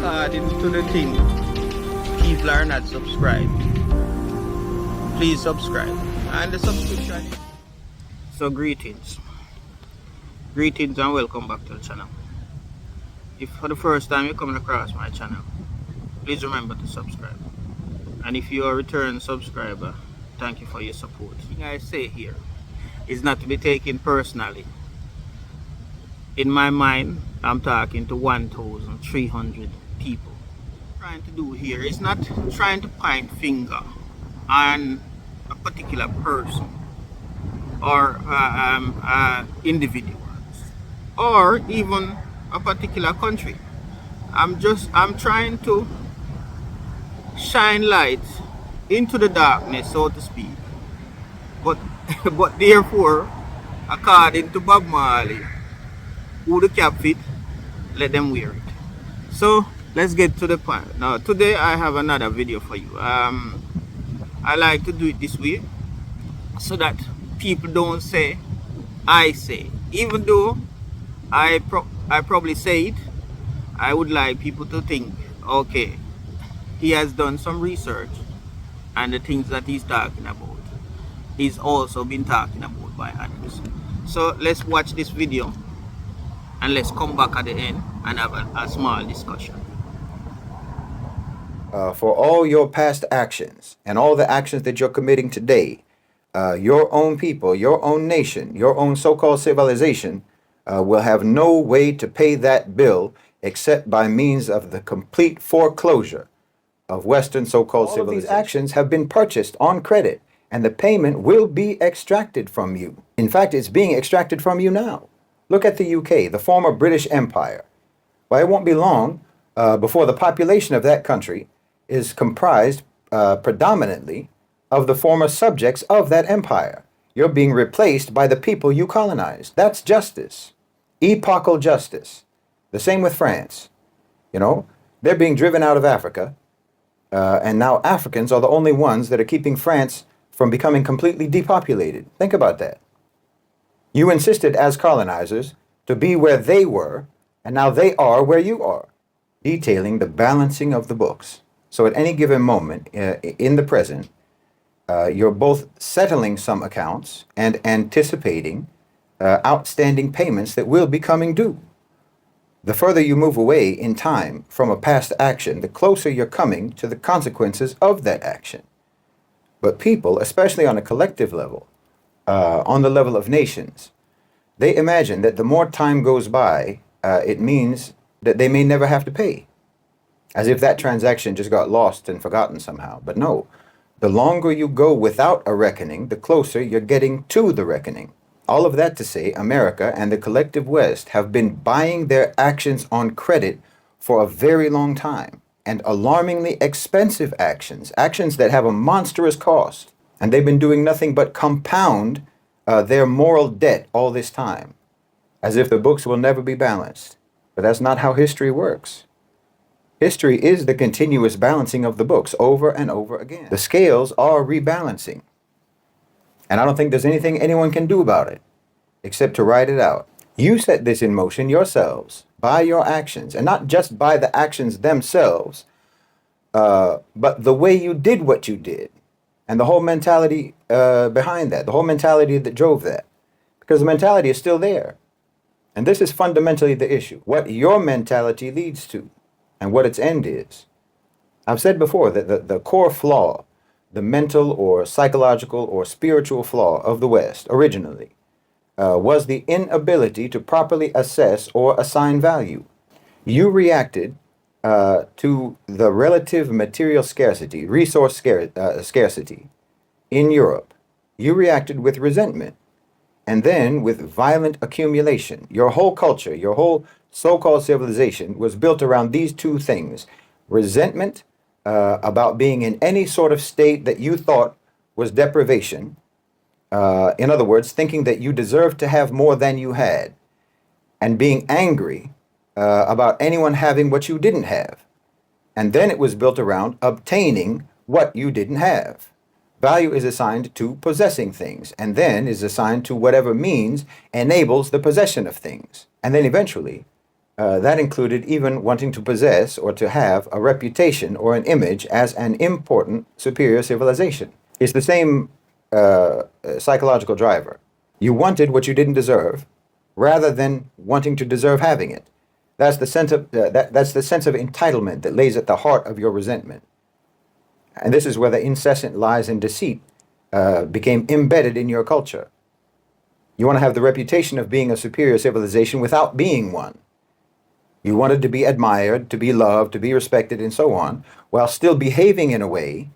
according to the thing, people are not subscribed. Please subscribe. And the subscription. So greetings. Greetings and welcome back to the channel. If for the first time you're coming across my channel, please remember to subscribe. And if you're a return subscriber, thank you for your support. The thing I say here is not to be taken personally. In my mind, I'm talking to 1,300 people. What I'm trying to do here is not trying to point finger on a particular person or individuals or even a particular country. I'm trying to shine light into the darkness, so to speak. But therefore, according to Bob Marley, who the cap fit, let them wear it. So let's get to the point. Now today I have another video for you. I like to do it this way so that people don't say I say. Even though I probably say it, I would like people to think, okay, he has done some research and the things that he's talking about he's also been talking about by others. So let's watch this video and let's come back at the end and have a small discussion. For all your past actions and all the actions that you're committing today, your own people, your own nation, your own so-called civilization will have no way to pay that bill except by means of the complete foreclosure of Western so-called civilization. All of these actions have been purchased on credit, and the payment will be extracted from you. In fact, it's being extracted from you now. Look at the UK, the former British Empire. Well, it won't be long before the population of that country is comprised predominantly of the former subjects of that empire. You're being replaced by the people you colonized. That's justice. Epochal justice. The same with France. You know, they're being driven out of Africa, and now Africans are the only ones that are keeping France from becoming completely depopulated. Think about that. You insisted as colonizers to be where they were, and now they are where you are, detailing the balancing of the books. So at any given moment in the present, you're both settling some accounts and anticipating outstanding payments that will be coming due. The further you move away in time from a past action, the closer you're coming to the consequences of that action. But people, especially on a collective level, on the level of nations, they imagine that the more time goes by, it means that they may never have to pay. As if that transaction just got lost and forgotten somehow. But no, the longer you go without a reckoning, the closer you're getting to the reckoning. All of that to say, America and the collective West have been buying their actions on credit for a very long time, and alarmingly expensive actions that have a monstrous cost. And they've been doing nothing but compound their moral debt all this time, as if the books will never be balanced. But that's not how history works. History is the continuous balancing of the books over and over again. The scales are rebalancing. And I don't think there's anything anyone can do about it, except to ride it out. You set this in motion yourselves by your actions, and not just by the actions themselves, but the way you did what you did, and the whole mentality behind that, the whole mentality that drove that. Because the mentality is still there. And this is fundamentally the issue, what your mentality leads to, and what its end is. I've said before that the core flaw, the mental or psychological or spiritual flaw of the West originally was the inability to properly assess or assign value. You reacted to the relative material scarcity, resource scarcity in Europe. You reacted with resentment and then with violent accumulation. Your whole culture, your whole so-called civilization was built around these two things: resentment about being in any sort of state that you thought was deprivation. In other words, thinking that you deserved to have more than you had, and being angry about anyone having what you didn't have. And then it was built around obtaining what you didn't have. Value is assigned to possessing things, and then is assigned to whatever means enables the possession of things. And then eventually, That included even wanting to possess or to have a reputation or an image as an important superior civilization. It's the same psychological driver. You wanted what you didn't deserve rather than wanting to deserve having it. That's the sense of, that's the sense of entitlement that lays at the heart of your resentment. And this is where the incessant lies and deceit became embedded in your culture. You want to have the reputation of being a superior civilization without being one. You wanted to be admired, to be loved, to be respected, and so on, while still behaving in a way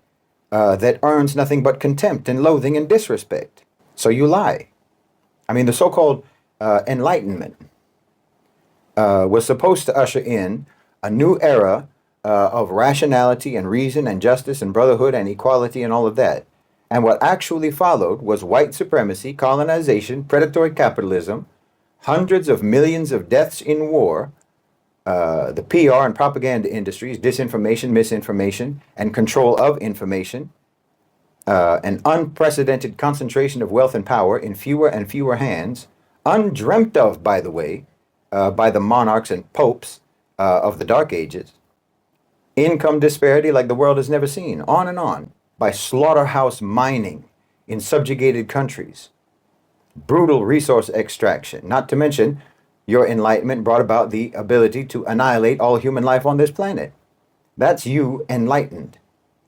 that earns nothing but contempt and loathing and disrespect. So you lie. I mean, the so-called Enlightenment was supposed to usher in a new era of rationality and reason and justice and brotherhood and equality and all of that. And what actually followed was white supremacy, colonization, predatory capitalism, hundreds of millions of deaths in war, the PR and propaganda industries, disinformation, misinformation, and control of information, an unprecedented concentration of wealth and power in fewer and fewer hands, undreamt of, by the way, by the monarchs and popes of the Dark Ages, income disparity like the world has never seen, on and on, by slaughterhouse mining in subjugated countries, brutal resource extraction, not to mention your enlightenment brought about the ability to annihilate all human life on this planet. That's you enlightened.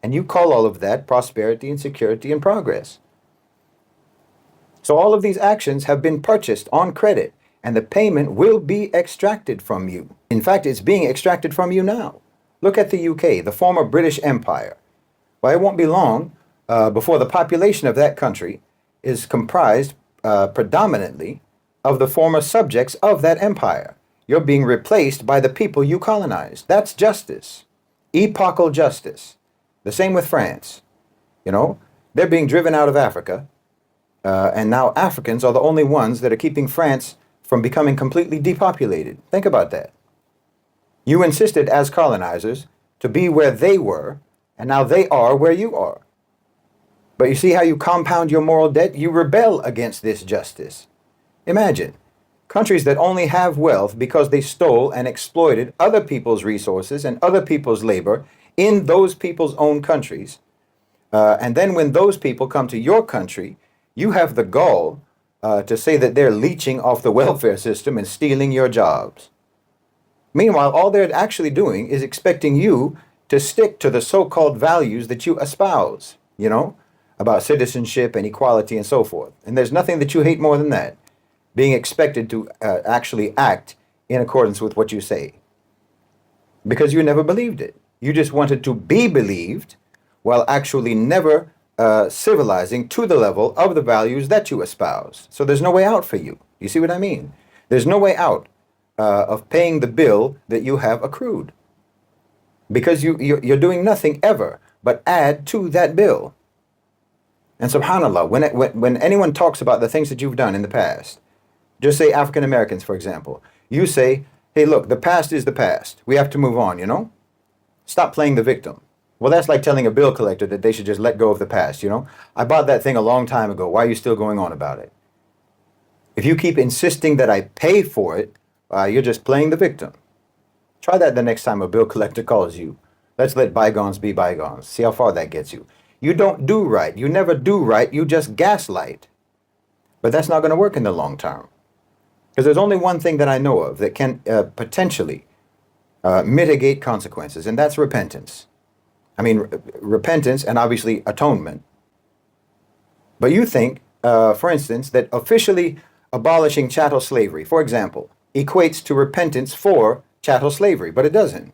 And you call all of that prosperity and security and progress. So all of these actions have been purchased on credit, and the payment will be extracted from you. In fact, it's being extracted from you now. Look at the UK, the former British Empire. Well, it won't be long before the population of that country is comprised predominantly of the former subjects of that empire. You're being replaced by the people you colonized. That's justice. Epochal justice. The same with France. You know, they're being driven out of Africa, and now Africans are the only ones that are keeping France from becoming completely depopulated. Think about that. You insisted as colonizers to be where they were, and now they are where you are. But you see how you compound your moral debt? You rebel against this justice. Imagine, countries that only have wealth because they stole and exploited other people's resources and other people's labor in those people's own countries. And then when those people come to your country, you have the gall to say that they're leeching off the welfare system and stealing your jobs. Meanwhile, all they're actually doing is expecting you to stick to the so-called values that you espouse, you know, about citizenship and equality and so forth. And there's nothing that you hate more than that, being expected to actually act in accordance with what you say. Because you never believed it. You just wanted to be believed while actually never civilizing to the level of the values that you espouse. So there's no way out for you. You see what I mean? There's no way out of paying the bill that you have accrued. Because you're doing nothing ever but add to that bill. And subhanAllah, when anyone talks about the things that you've done in the past, just say African Americans, for example, you say, hey, look, the past is the past. We have to move on, you know? Stop playing the victim. Well, that's like telling a bill collector that they should just let go of the past, you know? I bought that thing a long time ago. Why are you still going on about it? If you keep insisting that I pay for it, you're just playing the victim. Try that the next time a bill collector calls you. Let's let bygones be bygones. See how far that gets you. You don't do right. You never do right. You just gaslight. But that's not going to work in the long term. Because there's only one thing that I know of that can potentially mitigate consequences, and that's repentance. I mean, repentance and obviously atonement. But you think, for instance, that officially abolishing chattel slavery, for example, equates to repentance for chattel slavery, but it doesn't.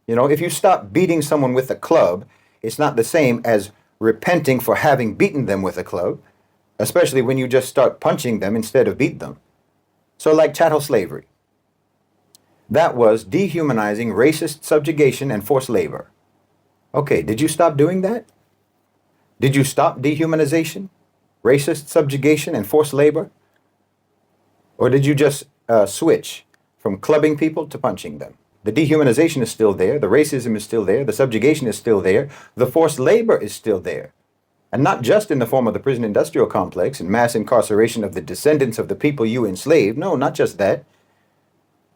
You know, if you stop beating someone with a club, it's not the same as repenting for having beaten them with a club, especially when you just start punching them instead of beat them. So like chattel slavery, that was dehumanizing, racist subjugation and forced labor. Okay, did you stop doing that? Did you stop dehumanization, racist subjugation and forced labor? Or did you just switch from clubbing people to punching them? The dehumanization is still there, the racism is still there, the subjugation is still there, the forced labor is still there. And not just in the form of the prison industrial complex and mass incarceration of the descendants of the people you enslaved. No, not just that.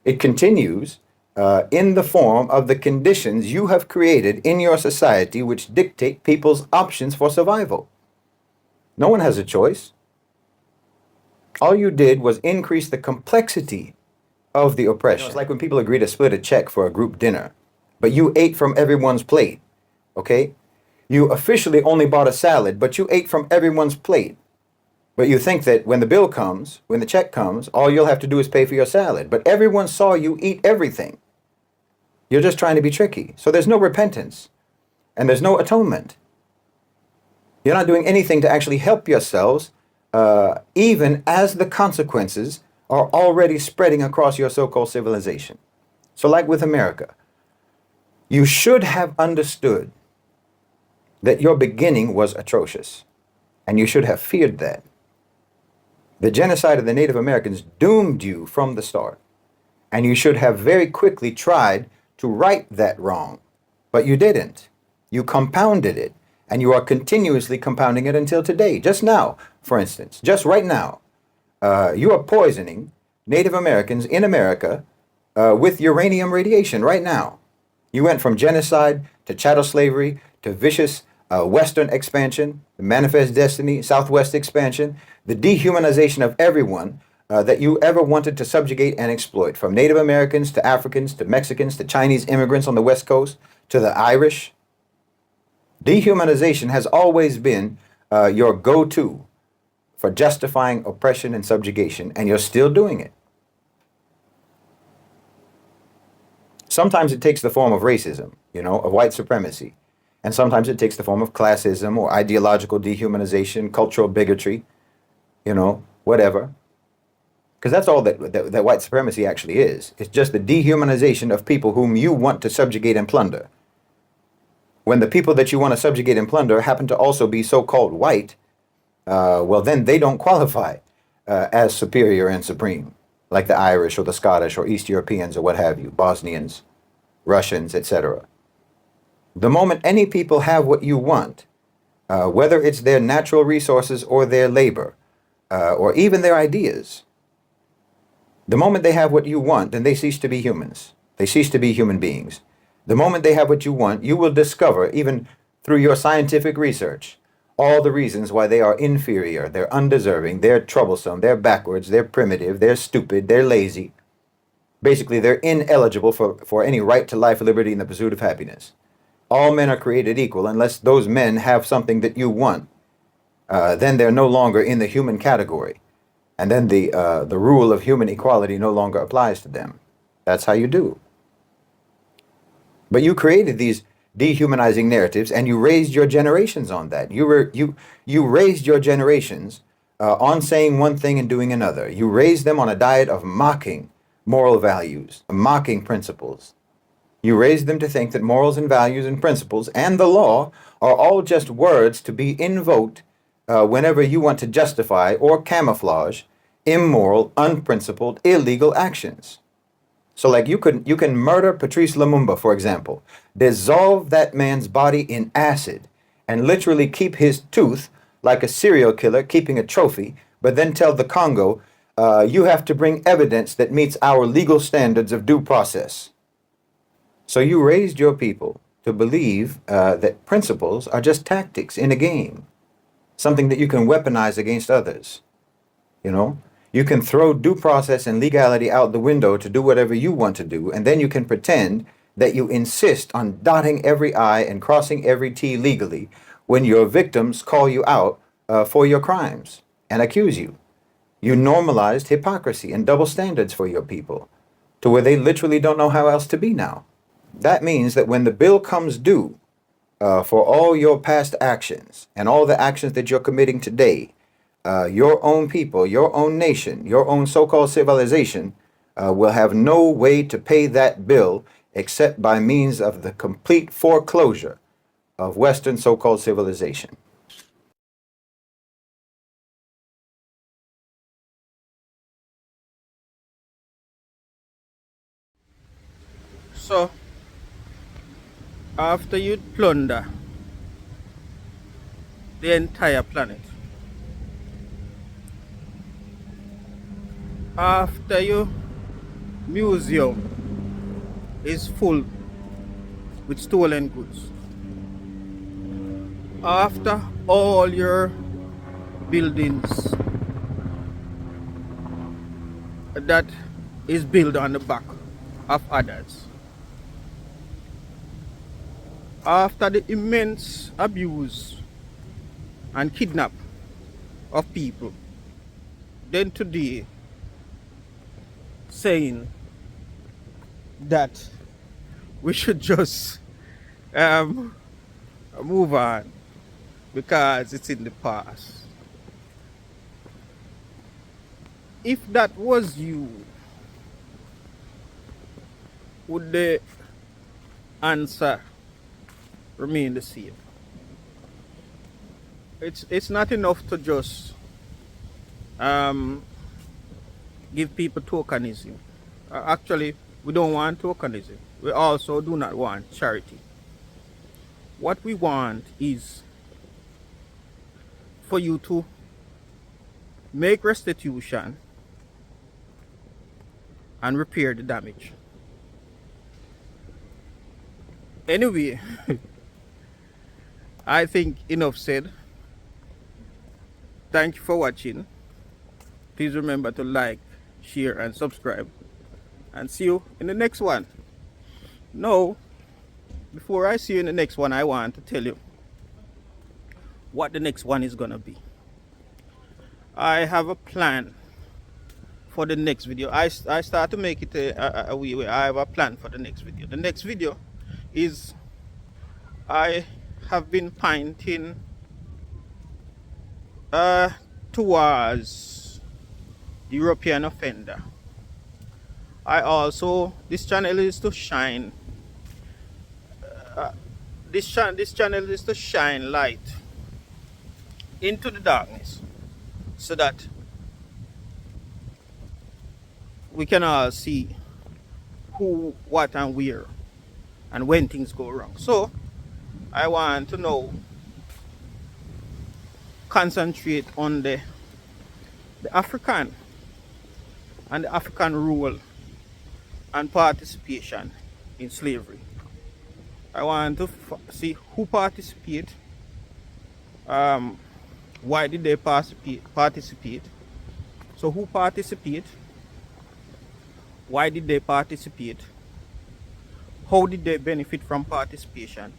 It continues in the form of the conditions you have created in your society which dictate people's options for survival. No one has a choice. All you did was increase the complexity of the oppression. It's like when people agree to split a check for a group dinner, but you ate from everyone's plate, okay? You officially only bought a salad, but you ate from everyone's plate. But you think that when the bill comes, when the check comes, all you'll have to do is pay for your salad. But everyone saw you eat everything. You're just trying to be tricky. So there's no repentance and there's no atonement. You're not doing anything to actually help yourselves, even as the consequences are already spreading across your so-called civilization. So like with America, you should have understood that your beginning was atrocious, and you should have feared that. The genocide of the Native Americans doomed you from the start, and you should have very quickly tried to right that wrong, but you didn't. You compounded it, and you are continuously compounding it until today. Just now, for instance, just right now, you are poisoning Native Americans in America with uranium radiation right now. You went from genocide to chattel slavery to vicious Western expansion, the manifest destiny, Southwest expansion, the dehumanization of everyone that you ever wanted to subjugate and exploit, from Native Americans to Africans to Mexicans to Chinese immigrants on the West Coast to the Irish. Dehumanization has always been your go-to for justifying oppression and subjugation, and you're still doing it. Sometimes it takes the form of racism, of white supremacy. And sometimes it takes the form of classism or ideological dehumanization, cultural bigotry, whatever. Because that's all that white supremacy actually is. It's just the dehumanization of people whom you want to subjugate and plunder. When the people that you want to subjugate and plunder happen to also be so-called white, well, then they don't qualify as superior and supreme, like the Irish or the Scottish or East Europeans or what have you, Bosnians, Russians, etc. The moment any people have what you want, whether it's their natural resources or their labor, or even their ideas, the moment they have what you want, then they cease to be humans. They cease to be human beings. The moment they have what you want, you will discover, even through your scientific research, all the reasons why they are inferior, they're undeserving, they're troublesome, they're backwards, they're primitive, they're stupid, they're lazy. Basically, they're ineligible for any right to life, liberty, and the pursuit of happiness. All men are created equal unless those men have something that you want. Then they're no longer in the human category. And then the rule of human equality no longer applies to them. That's how you do. But you created these dehumanizing narratives, and you raised your generations on that. You raised your generations on saying one thing and doing another. You raised them on a diet of mocking moral values, mocking principles. You raised them to think that morals and values and principles and the law are all just words to be invoked whenever you want to justify or camouflage immoral, unprincipled, illegal actions. So like you can murder Patrice Lumumba, for example, dissolve that man's body in acid and literally keep his tooth like a serial killer keeping a trophy, but then tell the Congo, you have to bring evidence that meets our legal standards of due process. So you raised your people to believe that principles are just tactics in a game, something that you can weaponize against others. You can throw due process and legality out the window to do whatever you want to do, and then you can pretend that you insist on dotting every I and crossing every T legally when your victims call you out for your crimes and accuse you. You normalized hypocrisy and double standards for your people to where they literally don't know how else to be now. That means that when the bill comes due for all your past actions and all the actions that you're committing today, your own people, your own nation, your own so-called civilization will have no way to pay that bill except by means of the complete foreclosure of Western so-called civilization. So, after you plunder the entire planet, after you museum is full with stolen goods. After all your buildings that is built on the back of others, after the immense abuse and kidnap of people, then today saying that we should just move on because it's in the past. If that was you, would the answer remain the same? It's not enough to just give people tokenism. Actually, we don't want tokenism. We also do not want charity. What we want is for you to make restitution and repair the damage. Anyway, I think enough said. Thank you for watching. Please remember to like, share, and subscribe. And see you in the next one. No, before I see you in the next one, I want to tell you what the next one is gonna be. I have a plan for the next video. I start to make it a way where I have a plan for the next video. The next video is I have been pointing towards the European offender. I also, this channel is to shine this channel is to shine light into the darkness so that we can all see who, what, and where, and when things go wrong. So I want to now concentrate on the African and the African role and participation in slavery. I want to see who participate, why did they participate. So who participate, why did they participate, how did they benefit from participation,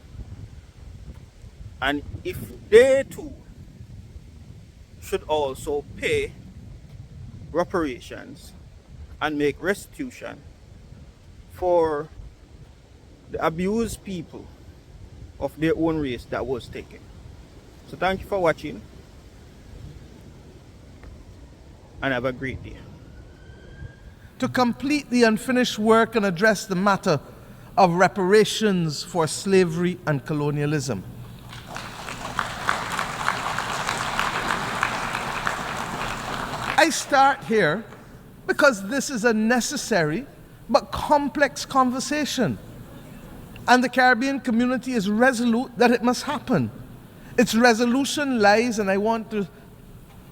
and if they too should also pay reparations and make restitution for the abused people of their own race that was taken. So thank you for watching and have a great day. To complete the unfinished work and address the matter of reparations for slavery and colonialism. I start here because this is a necessary but complex conversation, and the Caribbean community is resolute that it must happen. Its resolution lies, and I want to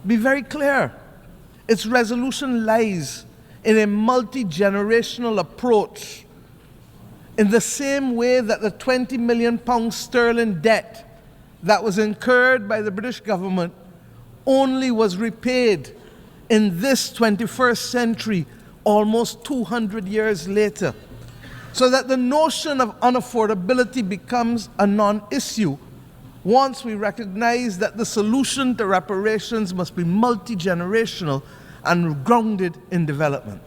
be very clear, its resolution lies in a multi-generational approach, in the same way that the £20 million sterling debt that was incurred by the British government only was repaid in this 21st century, almost 200 years later, so that the notion of unaffordability becomes a non-issue once we recognize that the solution to reparations must be multi-generational and grounded in development.